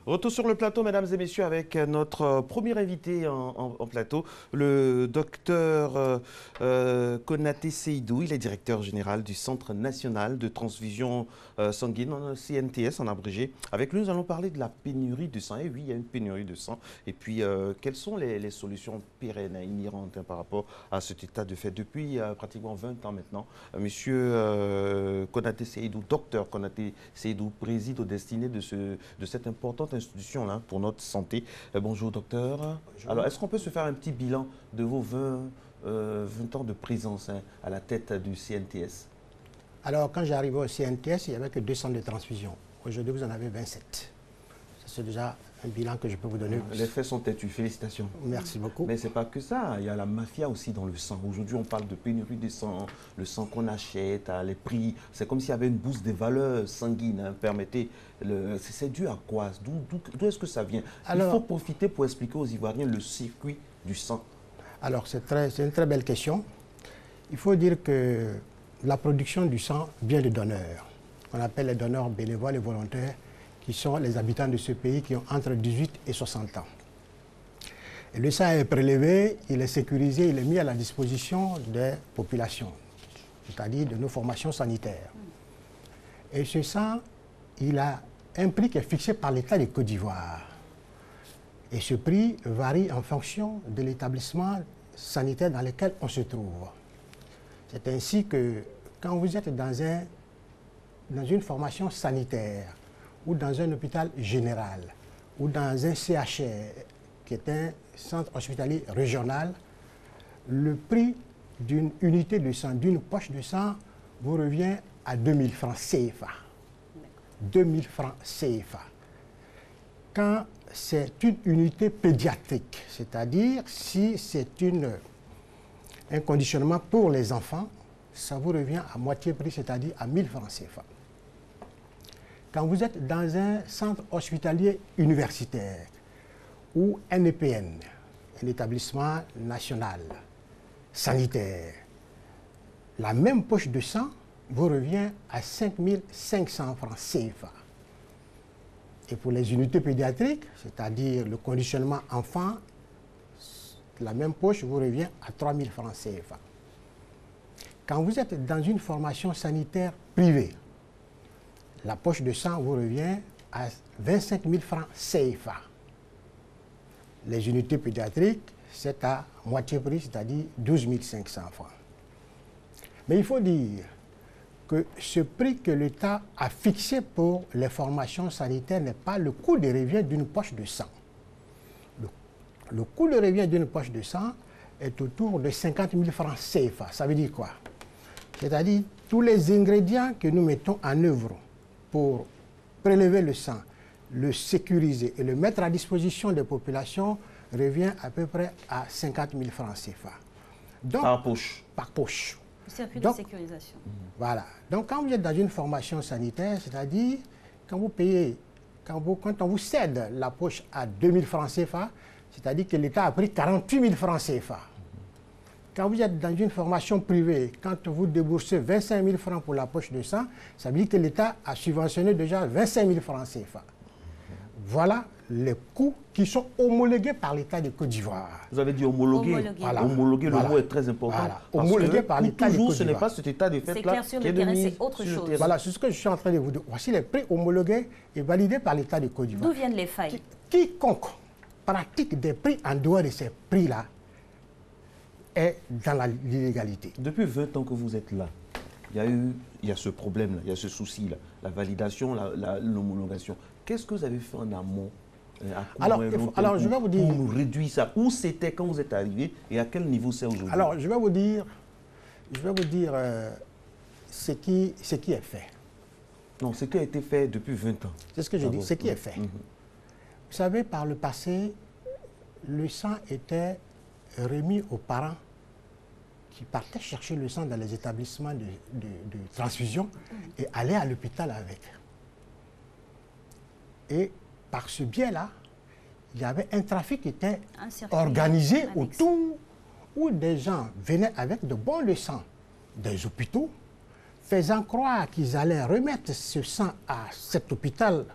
Retour sur le plateau, mesdames et messieurs, avec notre premier invité en plateau, le docteur Konaté Seydou. Il est directeur général du Centre national de transfusion sanguine, CNTS en abrégé. Avec lui, nous allons parler de la pénurie de sang. Et oui, il y a une pénurie de sang. Et puis, quelles sont les solutions pérennes et inhérentes par rapport à cet état de fait depuis pratiquement 20 ans maintenant. Monsieur Konaté Seydou, docteur Konaté Seydou, préside aux destinées de cette importante institution là pour notre santé. Bonjour docteur. Bonjour. Alors, est-ce qu'on peut se faire un petit bilan de vos 20 ans de présence à la tête du CNTS? Alors, quand j'arrivais au CNTS, il n'y avait que 2 centres de transfusion. Aujourd'hui, vous en avez 27. C'est déjà un bilan que je peux vous donner. Les faits sont têtus, félicitations. Merci beaucoup. Mais ce n'est pas que ça, il y a la mafia aussi dans le sang. Aujourd'hui, on parle de pénurie de sang, le sang qu'on achète, les prix. C'est comme s'il y avait une bourse des valeurs sanguines, permettez. C'est dû à quoi? D'où est-ce que ça vient? Il faut profiter pour expliquer aux Ivoiriens le circuit du sang. Alors, c'est une très belle question. Il faut dire que la production du sang vient de donneurs, qu'on appelle les donneurs bénévoles et volontaires, qui sont les habitants de ce pays qui ont entre 18 et 60 ans. Et le sang est prélevé, il est sécurisé, il est mis à la disposition des populations, c'est-à-dire de nos formations sanitaires. Et ce sang, il a un prix qui est fixé par l'État de Côte d'Ivoire. Et ce prix varie en fonction de l'établissement sanitaire dans lequel on se trouve. C'est ainsi que quand vous êtes dans une formation sanitaire, ou dans un hôpital général, ou dans un CHR, qui est un centre hospitalier régional, le prix d'une unité de sang, d'une poche de sang, vous revient à 2000 francs CFA. 2000 francs CFA. Quand c'est une unité pédiatrique, c'est-à-dire si c'est un conditionnement pour les enfants, ça vous revient à moitié prix, c'est-à-dire à 1000 francs CFA. Quand vous êtes dans un centre hospitalier universitaire ou un EPN, un établissement national sanitaire, la même poche de sang vous revient à 5500 francs CFA. Et pour les unités pédiatriques, c'est-à-dire le conditionnement enfant, la même poche vous revient à 3000 francs CFA. Quand vous êtes dans une formation sanitaire privée, la poche de sang vous revient à 25 000 francs CFA. Les unités pédiatriques, c'est à moitié prix, c'est-à-dire 12 500 francs. Mais il faut dire que ce prix que l'État a fixé pour les formations sanitaires n'est pas le coût de revient d'une poche de sang. Le coût de revient d'une poche de sang est autour de 50 000 francs CFA. Ça veut dire quoi? C'est-à-dire tous les ingrédients que nous mettons en œuvre pour prélever le sang, le sécuriser et le mettre à disposition des populations revient à peu près à 50 000 francs CFA. Donc, par poche. Par poche. Le circuit de sécurisation. Voilà. Donc, quand vous êtes dans une formation sanitaire, c'est-à-dire quand vous payez, quand on vous cède la poche à 2000 francs CFA, c'est-à-dire que l'État a pris 48 000 francs CFA. Quand vous êtes dans une formation privée, quand vous déboursez 25 000 francs pour la poche de sang, ça veut dire que l'État a subventionné déjà 25 000 francs CFA. Voilà les coûts qui sont homologués par l'État de Côte d'Ivoire. Vous avez dit homologuer. Voilà. Homologuer, le mot est très important. Voilà. Homologué par l'État de Côte d'Ivoire. Ce n'est pas cet état de fait là qui est de mise c'est autre chose. Voilà, c'est ce que je suis en train de vous dire. Voici les prix homologués et validés par l'État de Côte d'Ivoire. D'où viennent les failles? Quiconque pratique des prix en dehors de ces prix-là est dans l'illégalité. Depuis 20 ans que vous êtes là, il y a ce problème-là, il y a ce souci-là, la validation, l'homologation. Qu'est-ce que vous avez fait en amont alors, je vais vous dire... Pour réduire ça. Où c'était quand vous êtes arrivé et à quel niveau c'est aujourd'hui? Alors, je vais vous dire ce qui est fait. Non, ce qui a été fait depuis 20 ans. C'est ce que je dis, ce qui est fait. Vous savez, par le passé, le sang était remis aux parents qui partaient chercher le sang dans les établissements de transfusion et allaient à l'hôpital avec. Et par ce biais-là, il y avait un trafic qui était organisé autour où des gens venaient avec de bons de sang des hôpitaux, faisant croire qu'ils allaient remettre ce sang à cet hôpital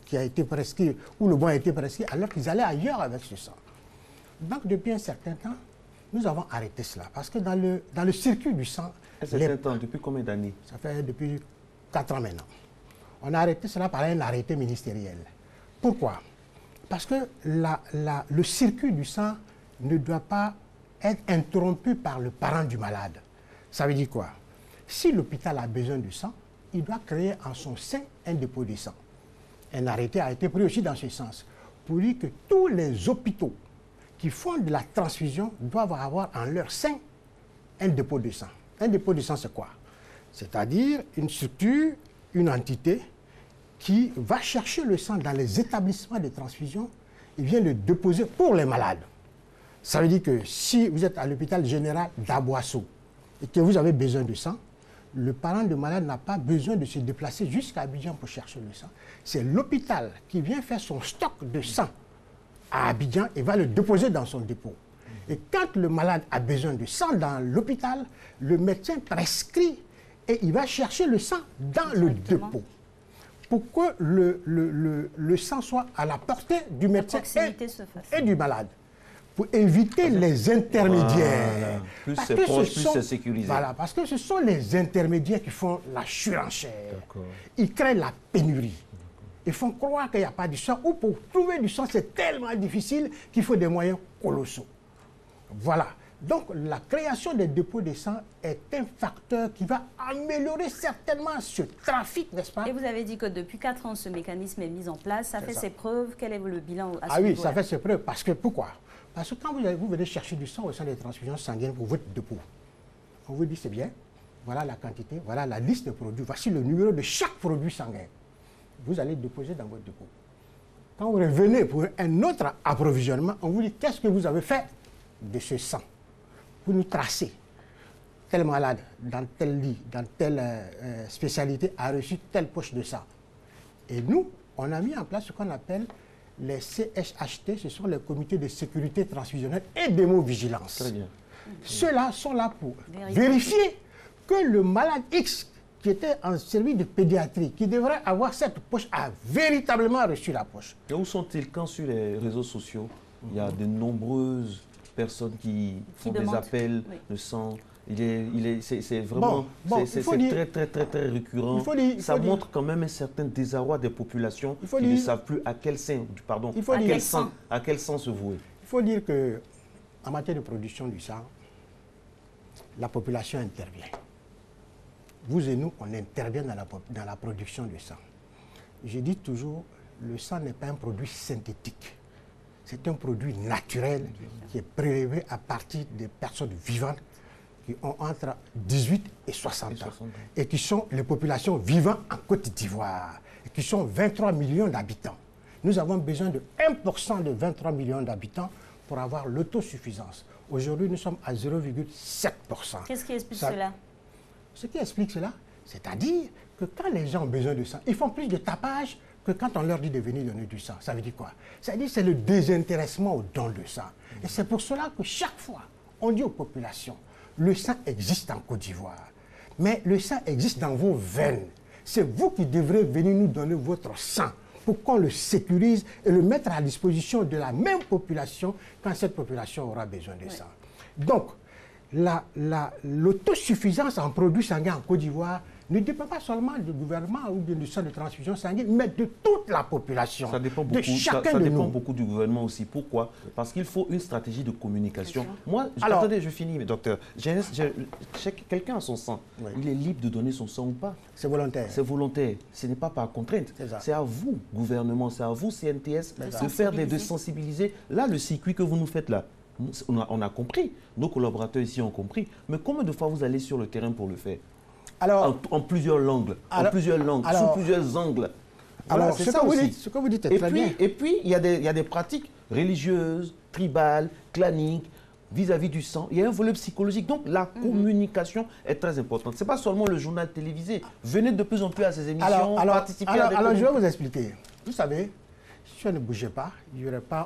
qui a été prescrit, où le bon a été prescrit, alors qu'ils allaient ailleurs avec ce sang. Donc, depuis un certain temps, nous avons arrêté cela. Parce que dans le circuit du sang... Un certain temps, depuis combien d'années? Ça fait depuis 4 ans maintenant. On a arrêté cela par un arrêté ministériel. Pourquoi? Parce que le circuit du sang ne doit pas être interrompu par le parent du malade. Ça veut dire quoi? Si l'hôpital a besoin de sang, il doit créer en son sein un dépôt de sang. Un arrêté a été pris aussi dans ce sens, pour dire que tous les hôpitaux qui font de la transfusion doivent avoir en leur sein un dépôt de sang. Un dépôt de sang, c'est quoi? C'est-à-dire une structure, une entité qui va chercher le sang dans les établissements de transfusion et vient le déposer pour les malades. Ça veut dire que si vous êtes à l'hôpital général d'Aboissou et que vous avez besoin de sang, le parent de malade n'a pas besoin de se déplacer jusqu'à Abidjan pour chercher le sang. C'est l'hôpital qui vient faire son stock de sang à Abidjan et va le déposer dans son dépôt. Et quand le malade a besoin de sang dans l'hôpital, le médecin prescrit et il va chercher le sang dans le dépôt. Pour que le sang soit à la portée du médecin et du malade. Pour éviter les intermédiaires. Plus c'est proche, plus c'est sécurisé. Voilà, parce que ce sont les intermédiaires qui font la surenchère. Ils créent la pénurie. Ils font croire qu'il n'y a pas du sang, ou pour trouver du sang, c'est tellement difficile qu'il faut des moyens colossaux. Voilà. Donc, la création des dépôts de sang est un facteur qui va améliorer certainement ce trafic, n'est-ce pas? Et vous avez dit que depuis 4 ans, ce mécanisme est mis en place. Ça fait ses preuves. Quel est le bilan à ce Ah oui, niveau-là? ça fait ses preuves. Parce que, pourquoi? Parce que quand vous venez chercher du sang au sein des transfusions sanguines pour votre dépôt, on vous dit c'est bien, voilà la quantité, voilà la liste de produits, voici le numéro de chaque produit sanguin. Vous allez déposer dans votre dépôt. Quand vous revenez pour un autre approvisionnement, on vous dit qu'est-ce que vous avez fait de ce sang. Vous nous tracez. Tel malade, dans tel lit, dans telle spécialité, a reçu telle poche de sang. Et nous, on a mis en place ce qu'on appelle les CHHT, ce sont les comités de sécurité transfusionnelle et d'hémovigilance. Très bien. Ceux-là sont là pour vérifier que le malade X qui était en service de pédiatrie, qui devrait avoir cette poche, a véritablement reçu la poche. Et où sont-ils quand sur les réseaux sociaux, il y a de nombreuses personnes qui font des appels de sang? C'est vraiment très récurrent. Ça montre quand même un certain désarroi des populations qui ne savent plus à quel sang se vouer. Il faut dire que en matière de production du sang, la population intervient. Vous et nous, on intervient dans la production du sang. Je dis toujours, le sang n'est pas un produit synthétique. C'est un produit naturel qui est prélevé à partir des personnes vivantes qui ont entre 18 et 60 ans et qui sont les populations vivant en Côte d'Ivoire et qui sont 23 millions d'habitants. Nous avons besoin de 1% de 23 millions d'habitants pour avoir l'autosuffisance. Aujourd'hui, nous sommes à 0,7%. Qu'est-ce qui explique cela? Ce qui explique cela, c'est-à-dire que quand les gens ont besoin de sang, ils font plus de tapage que quand on leur dit de venir donner du sang. Ça veut dire quoi? Ça veut dire que c'est le désintéressement au don de sang. Et c'est pour cela que chaque fois, on dit aux populations, le sang existe en Côte d'Ivoire, mais le sang existe dans vos veines. C'est vous qui devrez venir nous donner votre sang pour qu'on le sécurise et le mettre à disposition de la même population quand cette population aura besoin de sang. Donc, l'autosuffisance en produits sanguins en Côte d'Ivoire ne dépend pas seulement du gouvernement ou du centre de transfusion sanguine, mais de toute la population. Ça dépend beaucoup, ça dépend beaucoup du gouvernement aussi. Pourquoi? Parce qu'il faut une stratégie de communication. Moi, attendez, je finis, docteur. Quelqu'un a son sang. Oui. Il est libre de donner son sang ou pas. C'est volontaire. C'est volontaire. Ce n'est pas par contrainte. C'est à vous, gouvernement, c'est à vous, CNTS, de sensibiliser. Là, le circuit que vous nous faites là, on a compris. Nos collaborateurs ici ont compris. Mais combien de fois vous allez sur le terrain pour le faire? Alors, en plusieurs langues, sous plusieurs angles. Alors, c'est ça aussi. Ce que vous dites est très bien. Et puis, il y a des pratiques religieuses, tribales, claniques, vis-à-vis du sang. Il y a un volet psychologique. Donc, la communication est très importante. Ce n'est pas seulement le journal télévisé. Venez de plus en plus à ces émissions, participez à des... Alors, je vais vous expliquer. Vous savez, si on ne bougeait pas,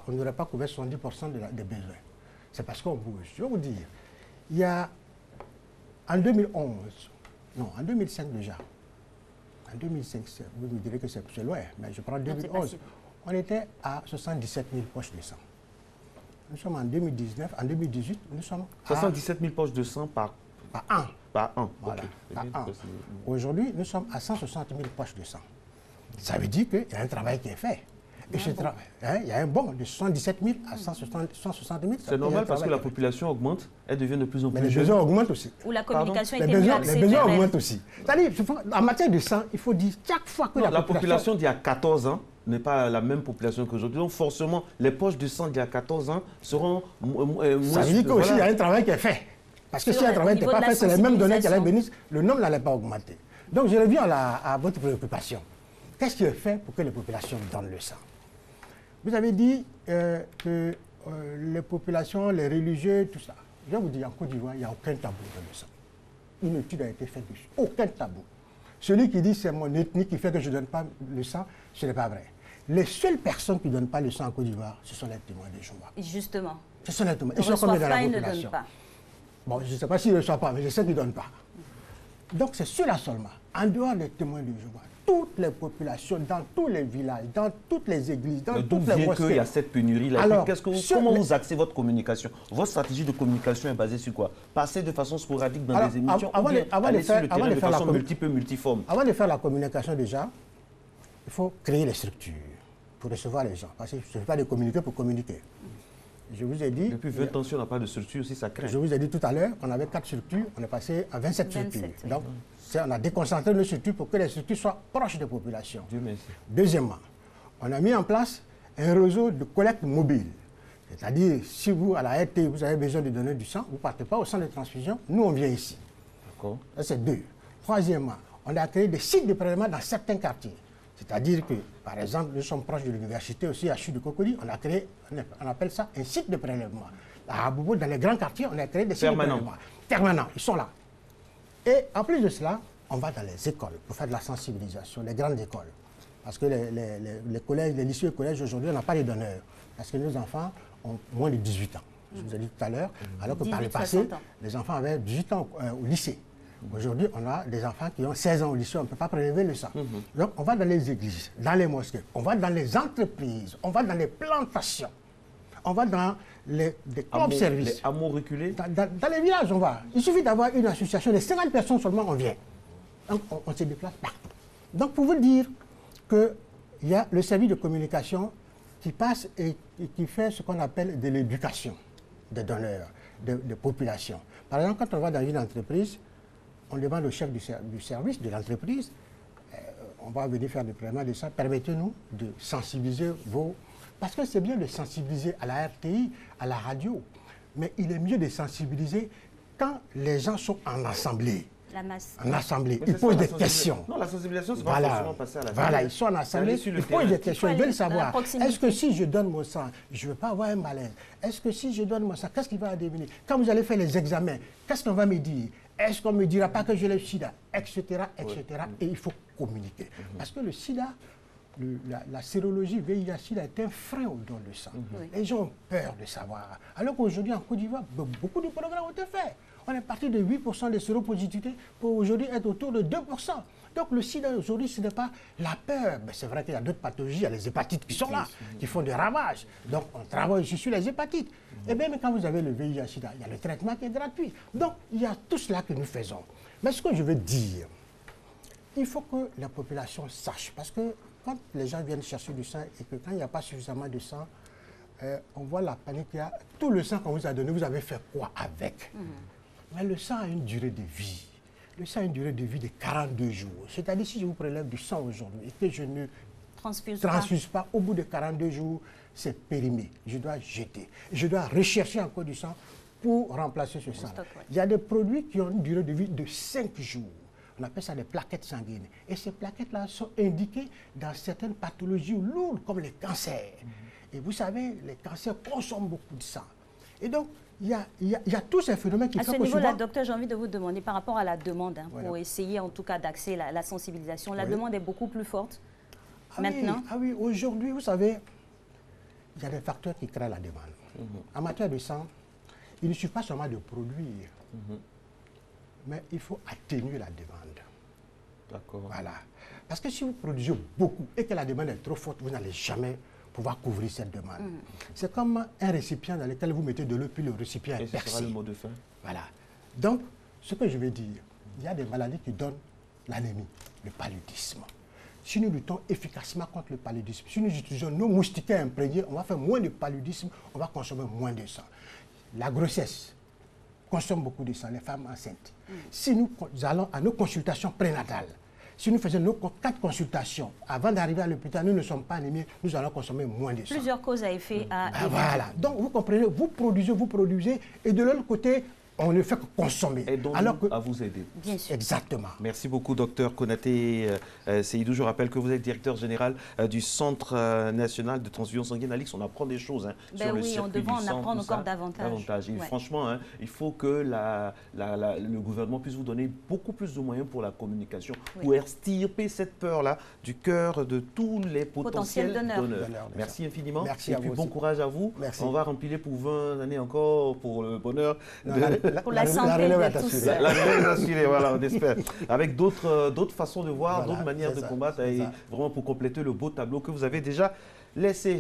on n'aurait pas couvert 70% des besoins. C'est parce qu'on bouge. Je vais vous dire, il y a, en 2011... Non, en 2005 déjà. En 2005, vous me direz que c'est loin, mais je prends 2011. On était à 77 000 poches de sang. Nous sommes en 2019, en 2018, nous sommes à 77 000 poches de sang par an. Par an. Voilà, Okay. par an. Aujourd'hui, nous sommes à 160 000 poches de sang. Ça veut dire qu'il y a un travail qui est fait. Et ce travail, il y a un bond de 77 000 à 160 000. C'est normal parce que la population augmente, elle devient de plus en plus jeune. Mais les besoins augmentent aussi. Ou la communication Les besoins augmentent aussi. C'est-à-dire, en matière de sang, il faut dire chaque fois que la population d'il y a 14 ans n'est pas la même population qu'aujourd'hui. Donc forcément, les poches de sang d'il y a 14 ans seront moins... Ça veut dire qu'aussi, il y a un travail qui est fait. Parce que si un travail n'était pas fait, c'est les mêmes données qui allaient venir, le nombre n'allait pas augmenter. Donc je reviens à votre préoccupation. Qu'est-ce qui est fait pour que les populations donnent le sang? Vous avez dit que les populations, les religieux, tout ça. Je vais vous dire, en Côte d'Ivoire, il n'y a aucun tabou dans le sang. Une étude a été faite dessus. Aucun tabou. Celui qui dit c'est mon ethnie qui fait que je ne donne pas le sang, ce n'est pas vrai. Les seules personnes qui ne donnent pas le sang en Côte d'Ivoire, ce sont les témoins de Jéhovah. Justement. Ce sont les témoins. Ils sont combien dans la population? Ils ne donnent pas. Bon, je ne sais pas s'ils ne le savent pas, mais je sais qu'ils ne donnent pas. Donc c'est cela seulement. En dehors des témoins de Jéhovah, toutes les populations, dans tous les villages, dans toutes les églises, dans toutes les mosquées. Qu'il y a cette pénurie-là. Alors, comment vous axez votre communication? Votre stratégie de communication est basée sur quoi? Passer de façon sporadique dans des émissions ou bien aller sur le terrain de façon multiple, multiforme? Avant de faire la communication déjà, il faut créer les structures pour recevoir les gens. Parce que je ne fais pas de communiquer pour communiquer. Je vous ai dit... Depuis 20 ans, si on n'a pas de structure aussi, ça craint. Je vous ai dit tout à l'heure qu'on avait 4 structures, on est passé à 27 structures. Oui. Donc, on a déconcentré nos structures pour que les structures soient proches des populations. Dieu merci. Deuxièmement, on a mis en place un réseau de collecte mobile. C'est-à-dire, si vous, à la RT, vous avez besoin de donner du sang, vous ne partez pas au centre de transfusion, nous, on vient ici. D'accord. Ça, c'est 2. Troisièmement, on a créé des sites de prélèvement dans certains quartiers. C'est-à-dire que, par exemple, nous sommes proches de l'université aussi, à Chute de Cocody, on a créé, on appelle ça un site de prélèvement. À Abobo, dans les grands quartiers, on a créé des sites de prélèvement. Permanents, ils sont là. Et en plus de cela, on va dans les écoles pour faire de la sensibilisation, les grandes écoles. Parce que les collèges, les lycées et collèges, aujourd'hui, on n'a pas les donneurs. Parce que nos enfants ont moins de 18 ans. Je vous ai dit tout à l'heure, alors que par le passé, les enfants avaient 18 ans au lycée. Aujourd'hui, on a des enfants qui ont 16 ans au lycée, on ne peut pas prélever le sang. Donc, on va dans les églises, dans les mosquées, on va dans les entreprises, on va dans les plantations, on va dans les clubs-services. Les hameaux reculés. Dans les villages, on va. Il suffit d'avoir une association de 50 personnes seulement, on vient. Donc, on se déplace partout. Donc, pour vous dire qu'il y a le service de communication qui passe et qui fait ce qu'on appelle de l'éducation des donneurs, de population. Par exemple, quand on va dans une entreprise, on demande au chef du service de l'entreprise, on va venir faire des prélèvements de sang, permettez-nous de sensibiliser vos... Parce que c'est bien de sensibiliser à la RTI, à la radio, mais il est mieux de sensibiliser quand les gens sont en assemblée. La masse. En assemblée, ils posent des questions. Non, la sensibilisation, c'est pas forcément passer à la télé. Voilà, ils sont en assemblée, ils posent des questions, ils veulent savoir, est-ce que si je donne mon sang, je ne veux pas avoir un malaise? Est-ce que si je donne mon sang, qu'est-ce qui va devenir? Quand vous allez faire les examens, qu'est-ce qu'on va me dire? Est-ce qu'on ne me dira pas que j'ai le sida? Etc., etc. Et il faut communiquer. Parce que le sida, la sérologie VIH-Sida est un frein au don de sang. Les gens ont peur de savoir. Alors qu'aujourd'hui, en Côte d'Ivoire, beaucoup de programmes ont été faits. On est parti de 8% de séropositivité pour aujourd'hui être autour de 2%. Donc le sida aujourd'hui, ce n'est pas la peur. Mais c'est vrai qu'il y a d'autres pathologies, il y a les hépatites qui sont là, qui font des ravages. Donc on travaille aussi sur les hépatites. Et même quand vous avez le VIH-Sida, il y a le traitement qui est gratuit. Donc il y a tout cela que nous faisons. Mais ce que je veux dire, il faut que la population sache. Parce que quand les gens viennent chercher du sang et que quand il n'y a pas suffisamment de sang, on voit la panique. Tout le sang qu'on vous a donné, vous avez fait quoi avec? Mais le sang a une durée de vie. Le sang a une durée de vie de 42 jours. C'est-à-dire, si je vous prélève du sang aujourd'hui et que je ne transfuse pas, au bout de 42 jours, c'est périmé. Je dois jeter. Je dois rechercher encore du sang pour remplacer ce sang. Il y a des produits qui ont une durée de vie de 5 jours. On appelle ça des plaquettes sanguines. Et ces plaquettes-là sont indiquées dans certaines pathologies lourdes, comme les cancers. Et vous savez, les cancers consomment beaucoup de sang. Et donc, il y a tous ces phénomènes qui font que souvent... À ce niveau-là, docteur, j'ai envie de vous demander par rapport à la demande, pour essayer en tout cas d'axer la sensibilisation. La demande est beaucoup plus forte maintenant. Ah oui, aujourd'hui, vous savez, il y a des facteurs qui créent la demande. En matière de sang, il ne suffit pas seulement de produire, mais il faut atténuer la demande. D'accord. Voilà. Parce que si vous produisez beaucoup et que la demande est trop forte, vous n'allez jamais pouvoir couvrir cette demande. C'est comme un récipient dans lequel vous mettez de l'eau, puis le récipient est percé. Ce sera le mot de fin. Voilà. Donc, ce que je veux dire, il y a des maladies qui donnent l'anémie, le paludisme. Si nous luttons efficacement contre le paludisme, si nous utilisons nos moustiquaires imprégnés, on va faire moins de paludisme, on va consommer moins de sang. La grossesse consomme beaucoup de sang, les femmes enceintes. Si nous allons à nos consultations prénatales, si nous faisons nos 4 consultations, avant d'arriver à l'hôpital, nous ne sommes pas anémiés, nous allons consommer moins de sang. Plusieurs causes à effet à voilà. Donc, vous comprenez, vous produisez, et de l'autre côté, on ne fait que consommer. Et donc, alors que, à vous aider. Bien sûr. Exactement. Merci beaucoup, docteur Konaté Seydou. Je rappelle que vous êtes directeur général du Centre national de transfusion sanguine. Alix, on apprend des choses sur le circuit du sang. On devrait en apprendre encore davantage. Et franchement, il faut que le gouvernement puisse vous donner beaucoup plus de moyens pour la communication, pour extirper cette peur-là du cœur de tous les potentiels donneurs. Merci infiniment. Merci et à puis vous bon aussi. courage à vous. Merci. On va remplir pour 20 années encore pour le bonheur. Pour la santé de tous. La relève est assurée, voilà, on espère. Avec d'autres façons de voir, Voilà, d'autres manières de ça, combattre, c'est et ça. vraiment pour compléter le beau tableau que vous avez déjà laissé.